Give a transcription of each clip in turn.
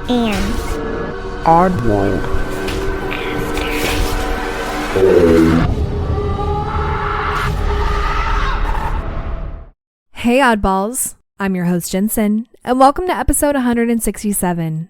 and Oddworld. Hey oddballs, I'm your host Jensen, and welcome to episode 167.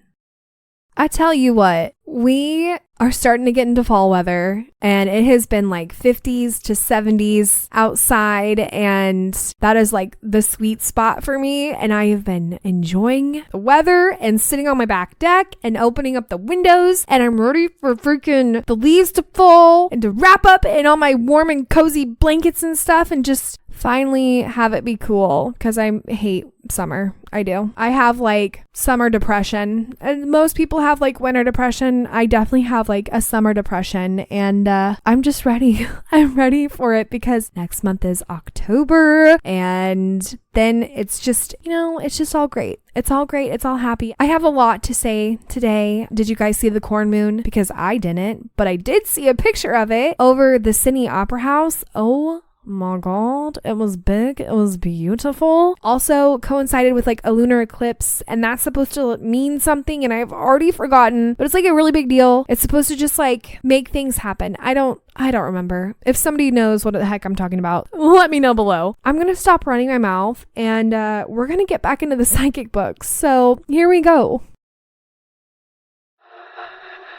I tell you what, we are starting to get into fall weather, and it has been like 50s to 70s outside, and that is like the sweet spot for me, and I have been enjoying the weather and sitting on my back deck and opening up the windows, and I'm ready for freaking the leaves to fall and to wrap up in all my warm and cozy blankets and stuff and just finally have it be cool, because I hate summer. I do. I have like summer depression, and most people have like winter depression. I definitely have like a summer depression, and I'm just ready. I'm ready for it because next month is October, and then it's just, it's just all great. It's all great. It's all happy. I have a lot to say today. Did you guys see the corn moon? Because I didn't, but I did see a picture of it over the Sydney Opera House. Oh my god, it was big, it was beautiful. Also coincided with like a lunar eclipse, and that's supposed to mean something, and I've already forgotten, but it's like a really big deal. It's supposed to just like make things happen. I don't remember. If somebody knows what the heck I'm talking about, let me know below. I'm gonna stop running my mouth, and we're gonna get back into the psychic books. So here we go.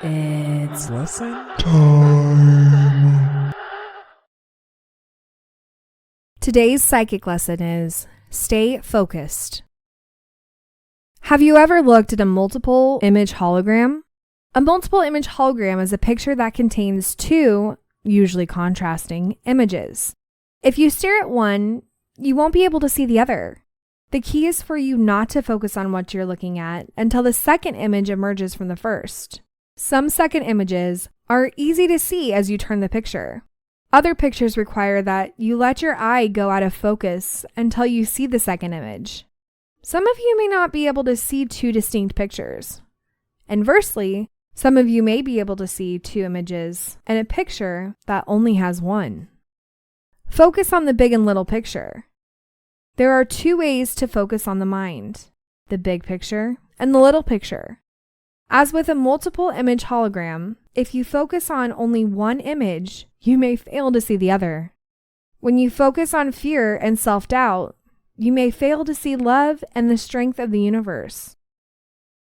It's lesson time. Today's psychic lesson is stay focused. Have you ever looked at a multiple image hologram? A multiple image hologram is a picture that contains two, usually contrasting, images. If you stare at one, you won't be able to see the other. The key is for you not to focus on what you're looking at until the second image emerges from the first. Some second images are easy to see as you turn the picture. Other pictures require that you let your eye go out of focus until you see the second image. Some of you may not be able to see two distinct pictures. Inversely, some of you may be able to see two images in a picture that only has one. Focus on the big and little picture. There are two ways to focus on the mind: the big picture and the little picture. As with a multiple image hologram, if you focus on only one image, you may fail to see the other. When you focus on fear and self-doubt, you may fail to see love and the strength of the universe.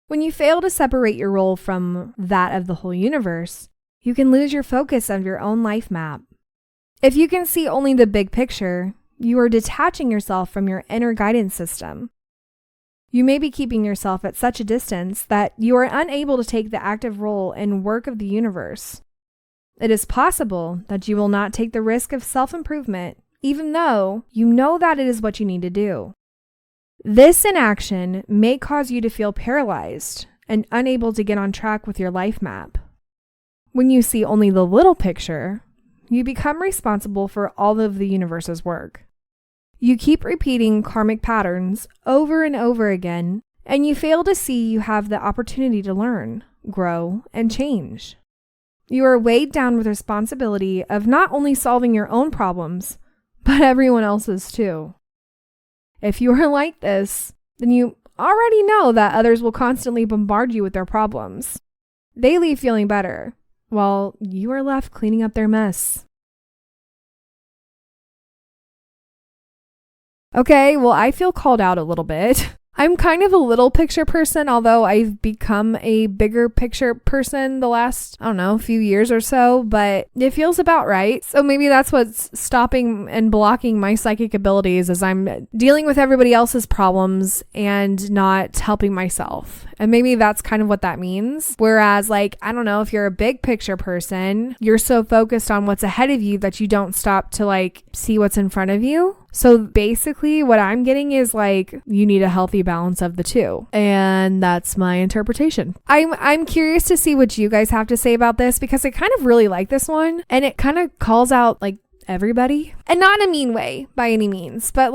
When you fail to separate your role from that of the whole universe, you can lose your focus of your own life map. If you can see only the big picture, you are detaching yourself from your inner guidance system. You may be keeping yourself at such a distance that you are unable to take the active role in work of the universe. It is possible that you will not take the risk of self-improvement, even though you know that it is what you need to do. This inaction may cause you to feel paralyzed and unable to get on track with your life map. When you see only the little picture, you become responsible for all of the universe's work. You keep repeating karmic patterns over and over again, and you fail to see you have the opportunity to learn, grow, and change. You are weighed down with responsibility of not only solving your own problems, but everyone else's too. If you are like this, then you already know that others will constantly bombard you with their problems. They leave feeling better, while you are left cleaning up their mess. Okay, well, I feel called out a little bit. I'm kind of a little picture person, although I've become a bigger picture person the last, few years or so, but it feels about right. So maybe that's what's stopping and blocking my psychic abilities, as I'm dealing with everybody else's problems and not helping myself. And maybe that's kind of what that means. Whereas if you're a big picture person, you're so focused on what's ahead of you that you don't stop to see what's in front of you. So basically what I'm getting is you need a healthy balance of the two. And that's my interpretation. I'm curious to see what you guys have to say about this, because I kind of really like this one, and it kind of calls out everybody, and not in a mean way by any means, but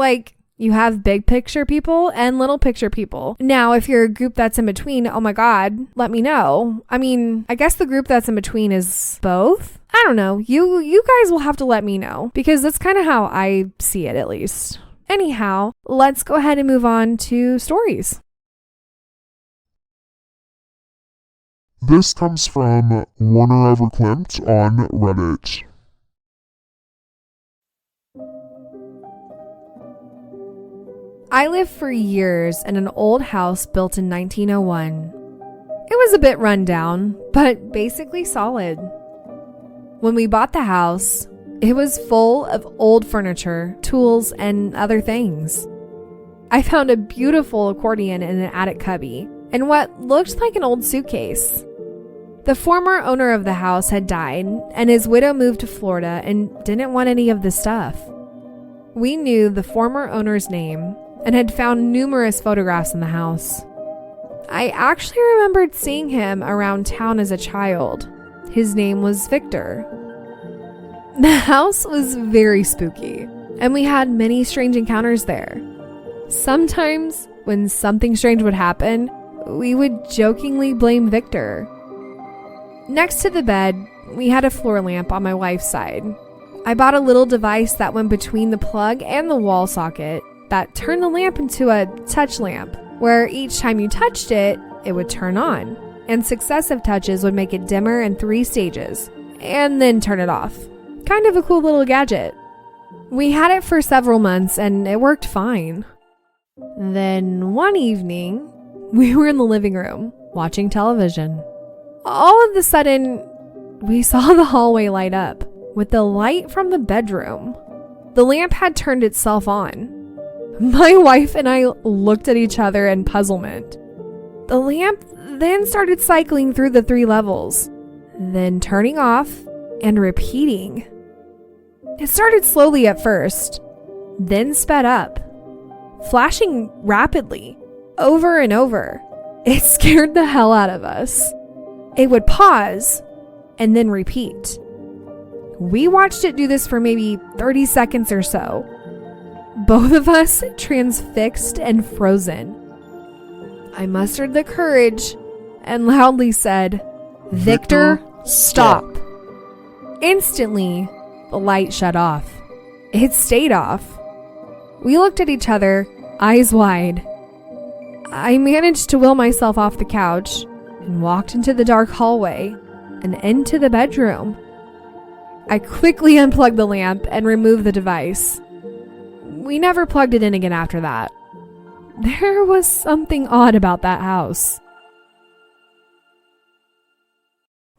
you have big picture people and little picture people. Now, if you're a group that's in between, oh my God, let me know. I mean, I guess the group that's in between is both. I don't know. You guys will have to let me know, because that's kind of how I see it, at least. Anyhow, let's go ahead and move on to stories. This comes from wernerverklempt on Reddit. I lived for years in an old house built in 1901. It was a bit run down, but basically solid. When we bought the house, it was full of old furniture, tools, and other things. I found a beautiful accordion in an attic cubby and what looked like an old suitcase. The former owner of the house had died, and his widow moved to Florida and didn't want any of the stuff. We knew the former owner's name and had found numerous photographs in the house. I actually remembered seeing him around town as a child. His name was Victor. The house was very spooky, and we had many strange encounters there. Sometimes, when something strange would happen, we would jokingly blame Victor. Next to the bed, we had a floor lamp on my wife's side. I bought a little device that went between the plug and the wall socket that turned the lamp into a touch lamp, where each time you touched it, it would turn on, and successive touches would make it dimmer in 3 stages, and then turn it off. Kind of a cool little gadget. We had it for several months, and it worked fine. Then one evening, we were in the living room, watching television. All of a sudden, we saw the hallway light up with the light from the bedroom. The lamp had turned itself on. My wife and I looked at each other in puzzlement. The lamp then started cycling through the 3 levels, then turning off and repeating. It started slowly at first, then sped up, flashing rapidly, over and over. It scared the hell out of us. It would pause and then repeat. We watched it do this for maybe 30 seconds or so. Both of us transfixed and frozen. I mustered the courage and loudly said, "Victor, stop." Instantly, the light shut off. It stayed off. We looked at each other, eyes wide. I managed to will myself off the couch and walked into the dark hallway and into the bedroom. I quickly unplugged the lamp and removed the device. We never plugged it in again after that. There was something odd about that house.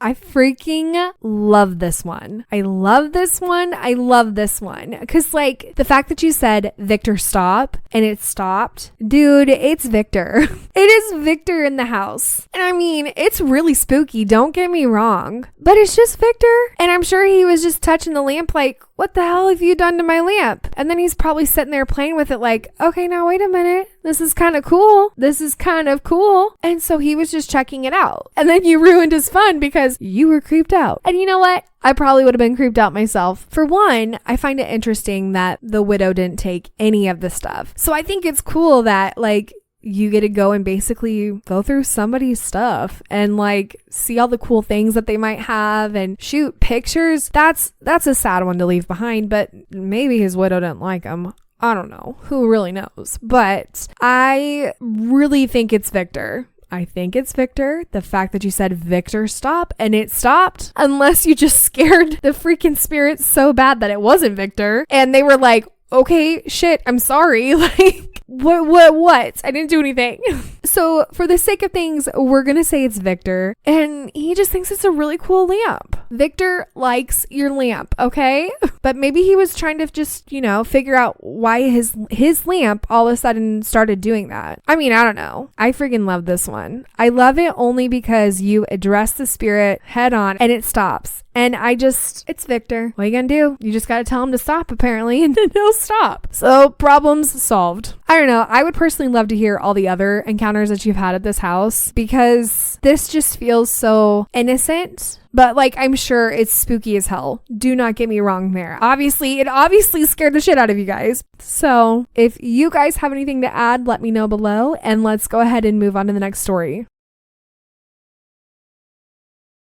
I freaking love this one. I love this one. I love this one. Because, like, the fact that you said, "Victor, stop," and it stopped. Dude, it's Victor. It is Victor in the house. And I mean, it's really spooky, don't get me wrong. But it's just Victor. And I'm sure he was just touching the lamp like, "What the hell have you done to my lamp?" And then he's probably sitting there playing with it like, "Okay, now wait a minute. This is kind of cool. This is kind of cool." And so he was just checking it out. And then you ruined his fun because you were creeped out. And you know what? I probably would have been creeped out myself. For one, I find it interesting that the widow didn't take any of the stuff. So I think it's cool that, like, you get to go and basically go through somebody's stuff and like see all the cool things that they might have and shoot pictures. That's a sad one to leave behind, but maybe his widow didn't like him. I don't know. Who really knows? But I really think it's Victor. I think it's Victor. The fact that you said, "Victor, stop," and it stopped, unless you just scared the freaking spirits so bad that it wasn't Victor and they were like, "Okay, shit, I'm sorry." Like, what? I didn't do anything. So for the sake of things, we're going to say it's Victor. And he just thinks it's a really cool lamp. Victor likes your lamp, okay? But maybe he was trying to just, figure out why his lamp all of a sudden started doing that. I mean, I don't know. I freaking love this one. I love it only because you address the spirit head on and it stops. And it's Victor. What are you gonna do? You just gotta tell him to stop, apparently, and then he'll stop. So, problems solved. I don't know. I would personally love to hear all the other encounters that you've had at this house because this just feels so innocent. But, like, I'm sure it's spooky as hell. Do not get me wrong there. It obviously scared the shit out of you guys. So, if you guys have anything to add, let me know below. And let's go ahead and move on to the next story.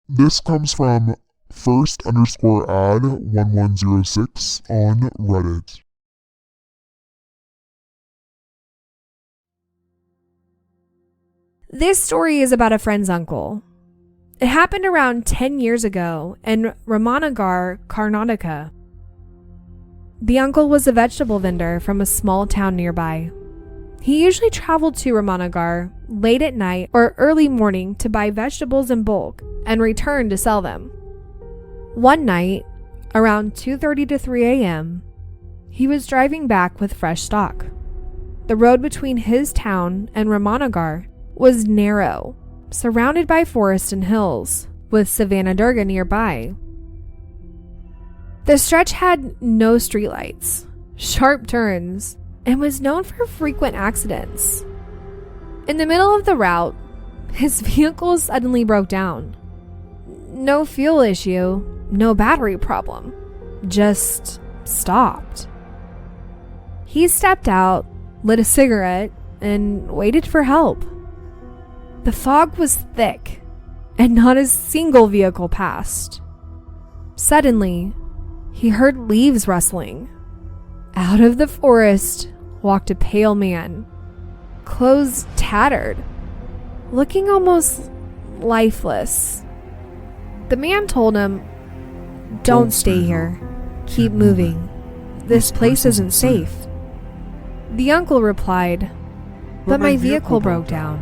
This comes from first_ad1106 on Reddit. This story is about a friend's uncle. It happened around 10 years ago in Ramanagar, Karnataka. The uncle was a vegetable vendor from a small town nearby. He usually traveled to Ramanagar late at night or early morning to buy vegetables in bulk and return to sell them. One night, around 2:30 to 3 a.m., he was driving back with fresh stock. The road between his town and Ramanagar was narrow, surrounded by forest and hills, with Savannah Durga nearby. The stretch had no streetlights, sharp turns, and was known for frequent accidents. In the middle of the route, his vehicle suddenly broke down. No fuel issue, no battery problem, just stopped. He stepped out, lit a cigarette, and waited for help. The fog was thick, and not a single vehicle passed. Suddenly, he heard leaves rustling. Out of the forest walked a pale man, clothes tattered, looking almost lifeless. The man told him, "Don't stay here. Keep moving. This place isn't safe." The uncle replied, "But my vehicle broke down."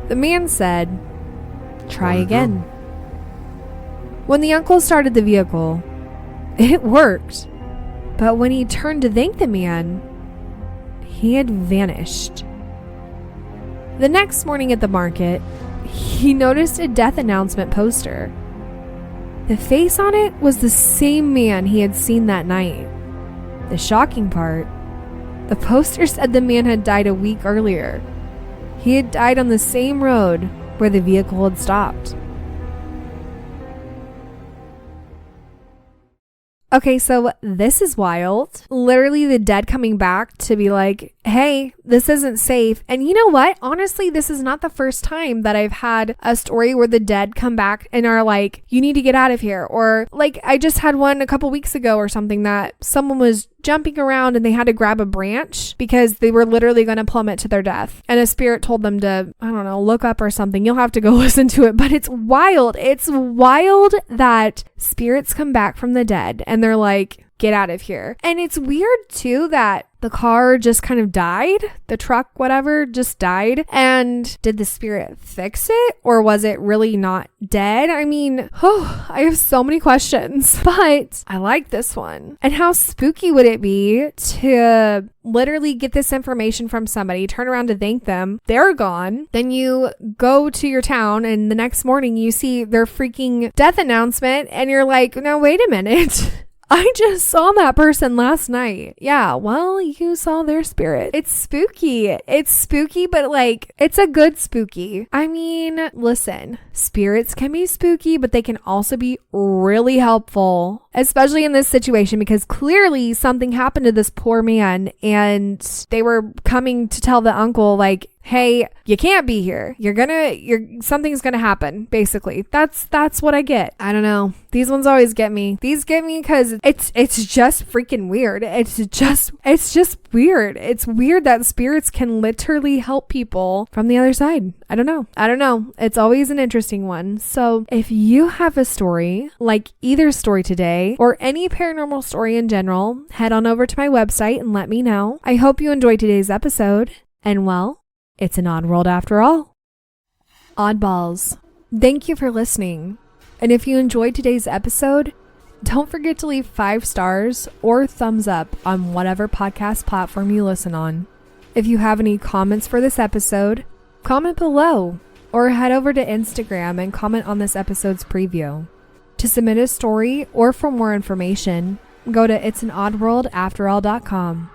The man said, "Try again." When the uncle started the vehicle, it worked. But when he turned to thank the man, he had vanished. The next morning at the market, he noticed a death announcement poster. The face on it was the same man he had seen that night. The shocking part, the poster said the man had died a week earlier. He had died on the same road where the vehicle had stopped. Okay, so this is wild. Literally the dead coming back to be like, hey, this isn't safe. And you know what? Honestly, this is not the first time that I've had a story where the dead come back and are like, you need to get out of here. Or like I just had one a couple weeks ago or something that someone was jumping around and they had to grab a branch because they were literally going to plummet to their death. And a spirit told them to, I don't know, look up or something. You'll have to go listen to it. But it's wild. It's wild that spirits come back from the dead and they're like, get out of here. And it's weird too that the car just kind of died. The truck, whatever, just died. And did the spirit fix it? Or was it really not dead? I mean, I have so many questions, but I like this one. And how spooky would it be to literally get this information from somebody, turn around to thank them, they're gone. Then you go to your town and the next morning you see their freaking death announcement and you're like, no, wait a minute. I just saw that person last night. Yeah, well, you saw their spirit. It's spooky. It's spooky, but like, it's a good spooky. I mean, listen, spirits can be spooky, but they can also be really helpful, especially in this situation, because clearly something happened to this poor man and they were coming to tell the uncle, like, hey, you can't be here. Something's gonna happen, basically. That's what I get. I don't know. These ones always get me. These get me because it's just freaking weird. It's just weird. It's weird that spirits can literally help people from the other side. I don't know. It's always an interesting one. So if you have a story like either story today or any paranormal story in general, head on over to my website and let me know. I hope you enjoyed today's episode. And well, it's an odd world after all. Oddballs, thank you for listening. And if you enjoyed today's episode, don't forget to leave 5 stars or thumbs up on whatever podcast platform you listen on. If you have any comments for this episode, comment below or head over to Instagram and comment on this episode's preview. To submit a story or for more information, go to itsanoddworldafterall.com.